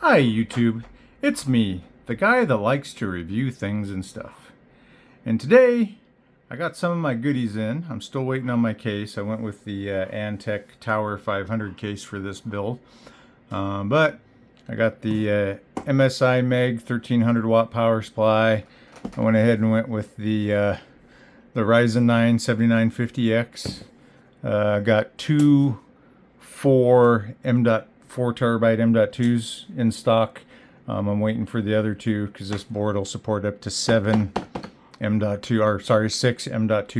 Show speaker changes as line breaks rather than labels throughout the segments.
Hi YouTube, it's me, the guy that likes to review things and stuff. And today, I got some of my goodies in. I'm still waiting on my case. I went with the Antec Tower 500 case for this build. But I got the MSI Meg 1300 watt power supply. I went ahead and went with the Ryzen 9 7950X. Got two 4 terabyte M.2s in stock. I'm waiting for the other two because this board will support up to 6 M.2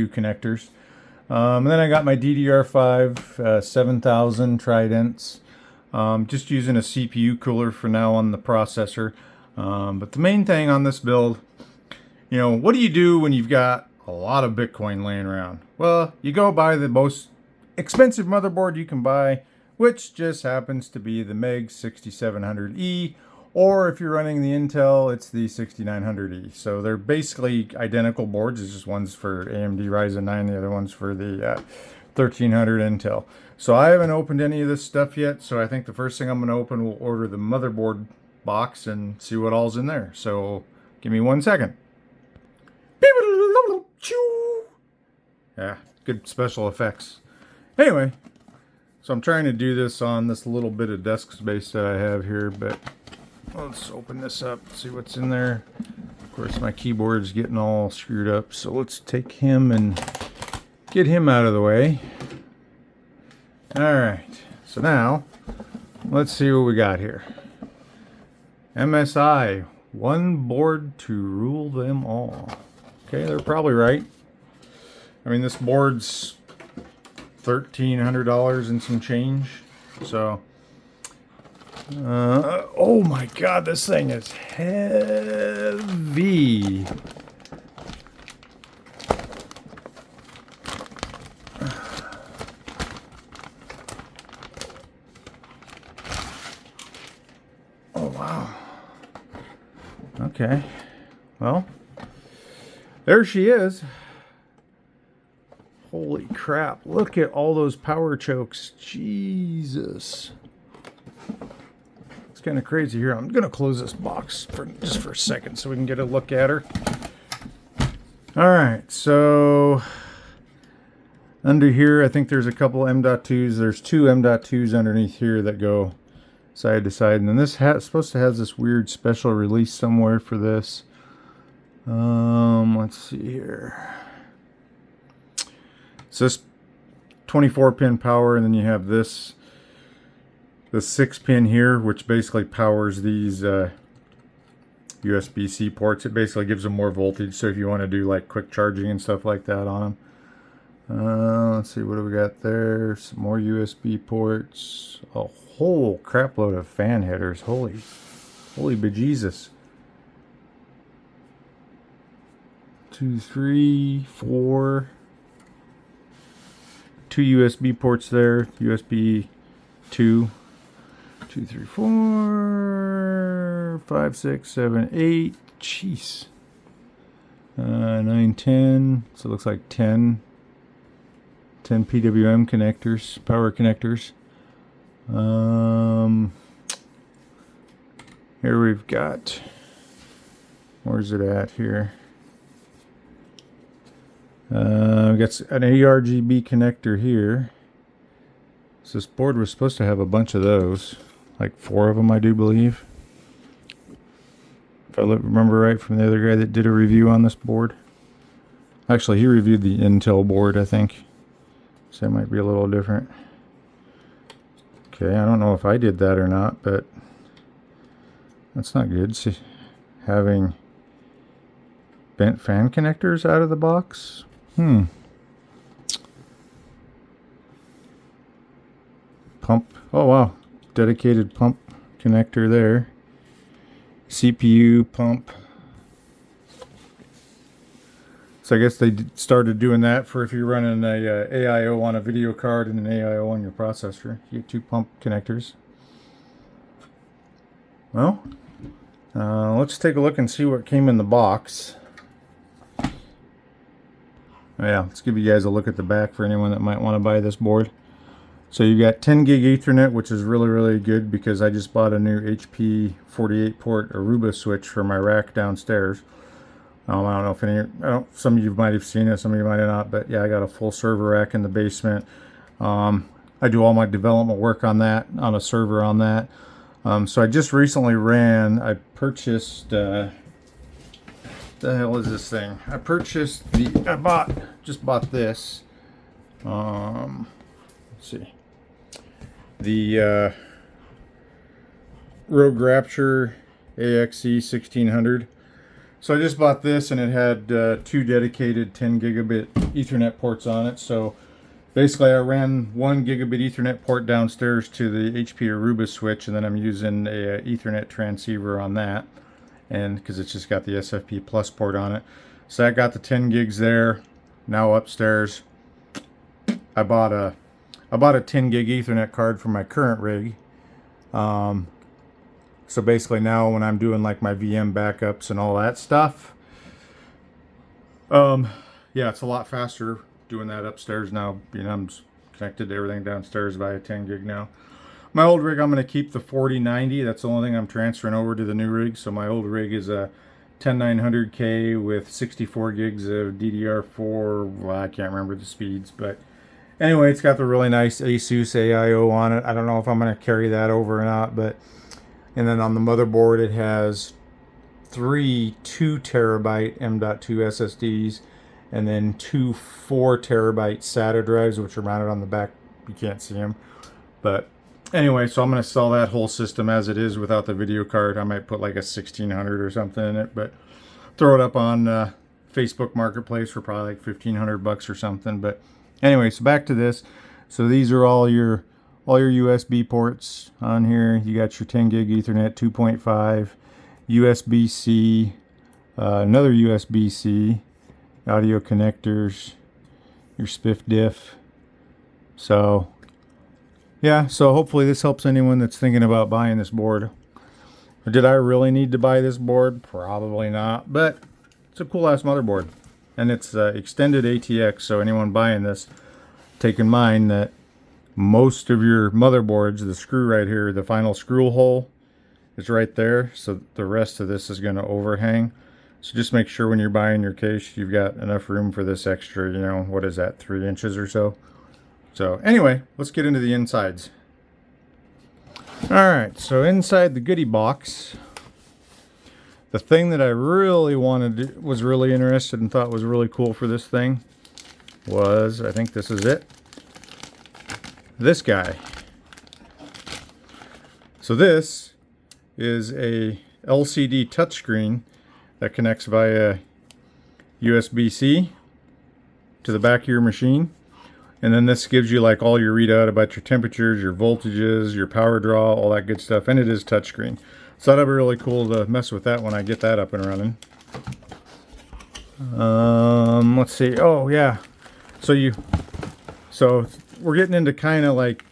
connectors. And then I got my DDR5 7000 Tridents. Just using a CPU cooler for now on the processor. But the main thing on this build, what do you do when you've got a lot of Bitcoin laying around? Well, you go buy the most expensive motherboard you can buy, which just happens to be the Meg 6700E, or if you're running the Intel, it's the 6900E. So they're basically identical boards. It's just one's for AMD Ryzen 9, the other one's for the 1300 Intel. So I haven't opened any of this stuff yet, so I think the first thing I'm going to open will order the motherboard box and see what all's in there. So give me 1 second. Yeah, good special effects. Anyway, so I'm trying to do this on this little bit of desk space that I have here, but let's open this up, see what's in there. Of course, my keyboard's getting all screwed up, so let's take him and get him out of the way. Alright, so now, let's see what we got here. MSI, one board to rule them all. Okay, they're probably right. I mean, this board's $1,300 and some change. So, oh my God, this thing is heavy. Oh wow. Okay. Well, there she is. Holy crap, look at all those power chokes. Jesus. It's kind of crazy here. I'm going to close this box for just for a second so we can get a look at her. Alright, so under here I think there's a couple M.2s. There's two M.2s underneath here that go side to side. And then this is supposed to have this weird special release somewhere for this. Let's see here. So this 24-pin power, and then you have the 6-pin here, which basically powers these USB-C ports. It basically gives them more voltage, so if you want to do like quick charging and stuff like that on them. Let's see, what do we got there? Some more USB ports. A whole crap load of fan headers. Holy bejesus. 2, 3, 4... 2 USB ports there. USB 2, 2, 3, 4, 5, 6, 7, 8. Jeez. 9, 10. So it looks like 10 PWM connectors, power connectors. Here we've got, where's it at here? We've got an ARGB connector here. So this board was supposed to have a bunch of those. Like 4 of them, I do believe. If I remember right from the other guy that did a review on this board. Actually, he reviewed the Intel board, I think. So it might be a little different. Okay, I don't know if I did that or not, but that's not good. See, having bent fan connectors out of the box. Pump. Oh wow. Dedicated pump connector there. CPU pump. So I guess they started doing that for if you're running a AIO on a video card and an AIO on your processor. You get 2 pump connectors. Well, let's take a look and see what came in the box. Oh yeah, let's give you guys a look at the back for anyone that might want to buy this board. So you got 10 gig Ethernet, which is really good because I just bought a new HP 48 port Aruba switch for my rack downstairs. I don't know if some of you might have seen it, some of you might have not, but yeah, I got a full server rack in the basement. I do all my development work on that, on a server on that. So I just recently I purchased, the hell is this thing? I purchased just bought this. Let's see. The Rogue Rapture AXE 1600. So I just bought this, and it had 2 dedicated 10 gigabit Ethernet ports on it. So basically I ran 1 gigabit Ethernet port downstairs to the HP Aruba switch, and then I'm using a Ethernet transceiver on that, and because it's just got the SFP plus port on it. So I got the 10 gigs there. Now upstairs I bought a 10 gig Ethernet card for my current rig. So basically now when I'm doing like my VM backups and all that stuff, yeah, it's a lot faster doing that upstairs now. You know, I'm connected to everything downstairs via 10 gig now. My old rig, I'm going to keep the 4090. That's the only thing I'm transferring over to the new rig. So my old rig is a 10900K with 64 gigs of DDR4. Well, I can't remember the speeds, but anyway, it's got the really nice Asus AIO on it. I don't know if I'm going to carry that over or not, but... And then on the motherboard, it has 3 2 terabyte M.2 SSDs, and then 2 4 terabyte SATA drives, which are mounted on the back. You can't see them. But anyway, so I'm going to sell that whole system as it is without the video card. I might put like a 1600 or something in it, but throw it up on Facebook Marketplace for probably like 1500 bucks or something. But anyway, so back to this. So these are all your USB ports on here. You got your 10 gig Ethernet 2.5, USB-C, another USB-C, audio connectors, your spiff diff. So yeah, so hopefully this helps anyone that's thinking about buying this board. Did I really need to buy this board? Probably not, but it's a cool ass motherboard, and it's extended ATX. So anyone buying this, take in mind that most of your motherboards, the screw right here, the final screw hole is right there, so the rest of this is going to overhang. So just make sure when you're buying your case, you've got enough room for this extra, you know, what is that, 3 inches or so. So anyway, let's get into the insides. Alright, so inside the goodie box, the thing that I really was really interested and thought was really cool for this thing was, I think this is it, this guy. So this is a LCD touchscreen that connects via USB-C to the back of your machine, and then this gives you like all your readout about your temperatures, your voltages, your power draw, all that good stuff, and it is touchscreen. So that'll be really cool to mess with that when I get that up and running. Let's see. Oh yeah, so we're getting into kind of like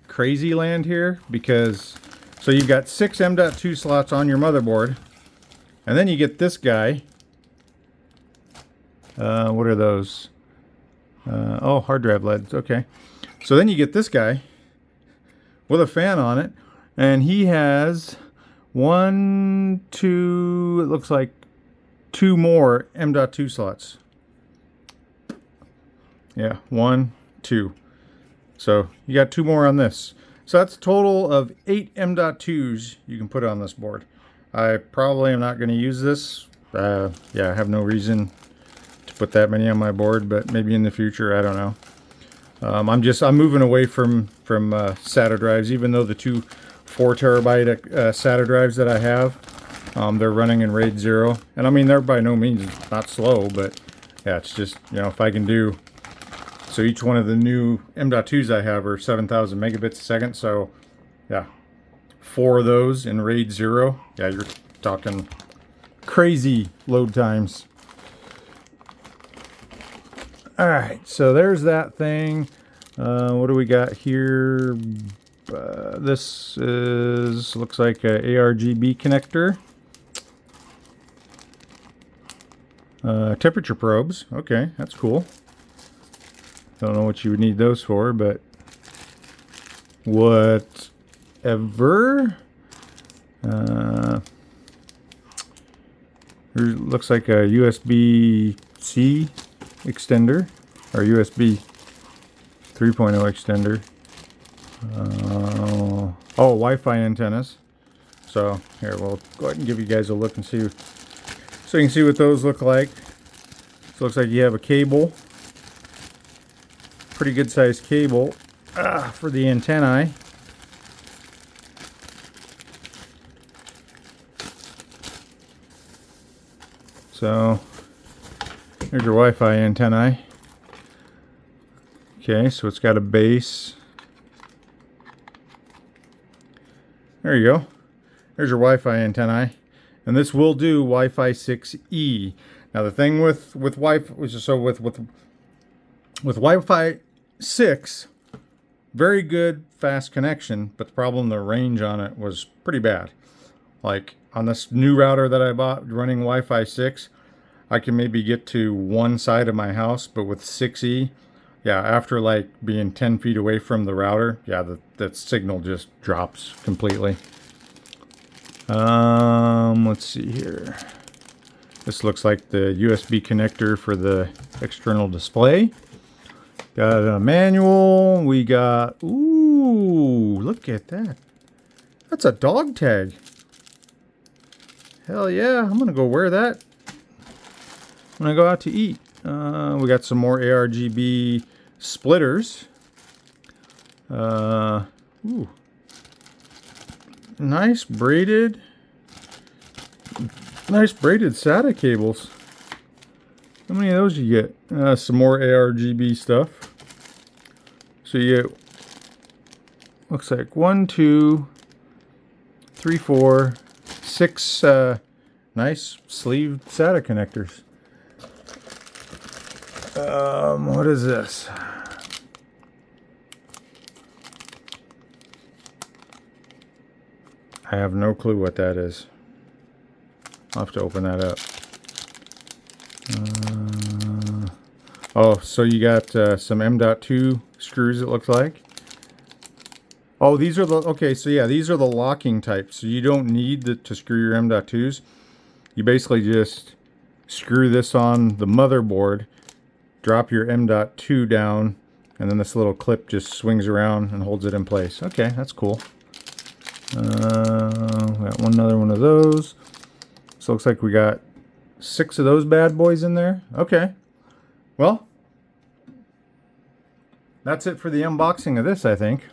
crazy land here, because so you've got 6 M.2 slots on your motherboard, and then you get this guy. What are those? Oh, hard drive LEDs. Okay, so then you get this guy with a fan on it, and he has 1, 2, it looks like 2 more M.2 slots. Yeah, 1, 2. So you got 2 more on this. So that's a total of 8 M.2s you can put on this board. I probably am not going to use this. Yeah, I have no reason to put that many on my board, but maybe in the future, I don't know. I'm moving away from SATA drives, even though the 2 4 terabyte SATA drives that I have, they're running in RAID 0. And I mean, they're by no means not slow, but yeah, it's just, you know, if I can do... So each one of the new M.2s I have are 7,000 megabits a second. So yeah, 4 of those in RAID 0. Yeah, you're talking crazy load times. All right, so there's that thing. What do we got here? This looks like a ARGB connector. Temperature probes. Okay, that's cool. Don't know what you would need those for, but whatever. Looks like a USB-C extender, or USB 3.0 extender. Oh, Wi-Fi antennas. So here, we'll go ahead and give you guys a look and see, so you can see what those look like. So it looks like you have a cable, pretty good sized cable for the antennae. So there's your Wi-Fi antennae. Okay, so it's got a base. There you go. There's your Wi-Fi antennae, and this will do Wi-Fi 6E. Now the thing with Wi-Fi, so with Wi-Fi 6, very good fast connection, but the problem, the range on it was pretty bad. Like on this new router that I bought running Wi-Fi 6, I can maybe get to one side of my house, but with 6E, yeah, after like being 10 feet away from the router, yeah, that signal just drops completely. Let's see here. This looks like the USB connector for the external display. Got a manual. We got, ooh, look at that. That's a dog tag. Hell yeah, I'm gonna go wear that when I go out to eat. We got some more ARGB splitters. Ooh. Nice braided SATA cables. How many of those you get? Some more ARGB stuff. So you get, looks like 1, 2, 3, 4, 6 nice sleeved SATA connectors. What is this? I have no clue what that is. I'll have to open that up. Oh, so you got some M.2 screws, it looks like. Oh, these are the, okay, so yeah, these are the locking types. So you don't need to screw your M.2s. You basically just screw this on the motherboard, drop your M.2 down, and then this little clip just swings around and holds it in place. Okay, that's cool. Got another one of those. So it looks like we got 6 of those bad boys in there. Okay. Well, that's it for the unboxing of this, I think.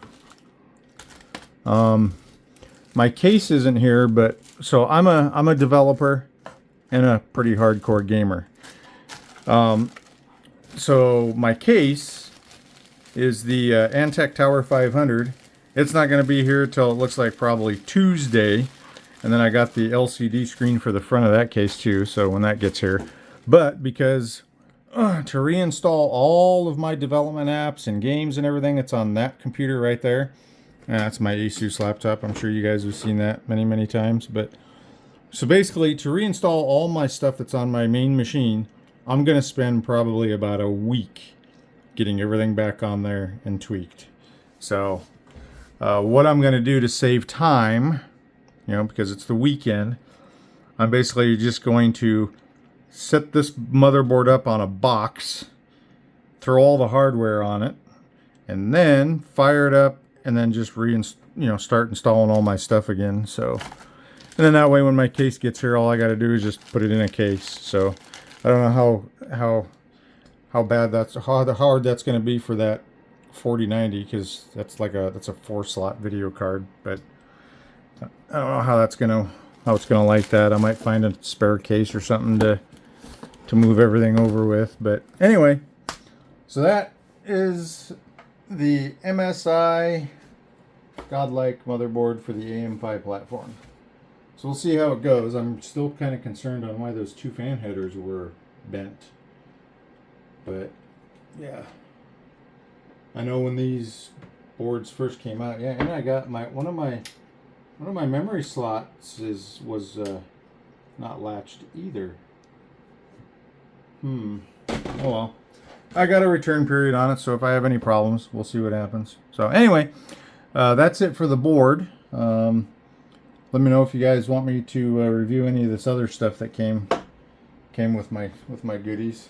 My case isn't here, but so I'm a developer and a pretty hardcore gamer. So my case is the Antec Tower 500. It's not going to be here till it looks like probably Tuesday. And then I got the LCD screen for the front of that case too, so when that gets here. But because to reinstall all of my development apps and games and everything, it's on that computer right there. That's my Asus laptop. I'm sure you guys have seen that many, many times. But so basically, to reinstall all my stuff that's on my main machine, I'm going to spend probably about a week getting everything back on there and tweaked. So what I'm going to do to save time, you know, because it's the weekend, I'm basically just going to set this motherboard up on a box, throw all the hardware on it, and then fire it up, and then just start installing all my stuff again. So, and then that way when my case gets here, all I got to do is just put it in a case. So I don't know how bad that's, how hard that's going to be for that 4090, because that's like that's a 4-slot video card. But I don't know how it's gonna like that. I might find a spare case or something to move everything over with. But anyway, so that is the MSI Godlike motherboard for the AM5 platform. So we'll see how it goes. I'm still kind of concerned on why those 2 fan headers were bent. But yeah, I know when these boards first came out, yeah, and I got one of my memory slots was not latched either. Oh well, I got a return period on it, so if I have any problems, we'll see what happens. So anyway, That's it for the board. Let me know if you guys want me to review any of this other stuff that came with my goodies.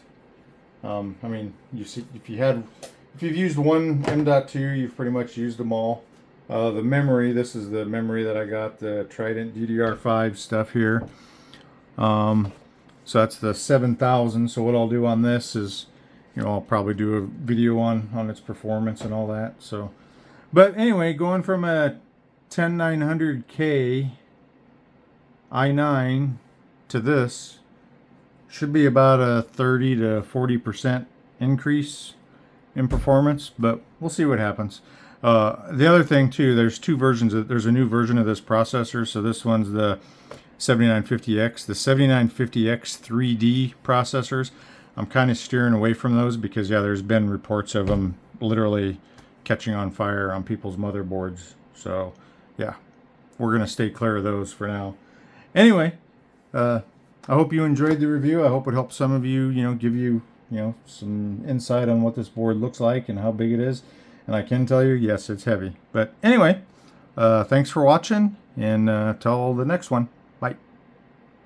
I mean, you see, if you've used one M.2, you've pretty much used them all. The memory, this is the memory that I got, the Trident DDR5 stuff here. So that's the 7000. So what I'll do on this is, I'll probably do a video on its performance and all that. So, but anyway, going from a 10900K i9 to this should be about a 30 to 40% increase in performance, but we'll see what happens. The other thing too, there's two versions. There's a new version of this processor. So this one's the 7950X. The 7950X 3D processors, I'm kind of steering away from those because, yeah, there's been reports of them literally catching on fire on people's motherboards. So, yeah, we're going to stay clear of those for now. Anyway, I hope you enjoyed the review. I hope it helped some of you, give you, some insight on what this board looks like and how big it is. And I can tell you, yes, it's heavy. But anyway, thanks for watching, and till the next one.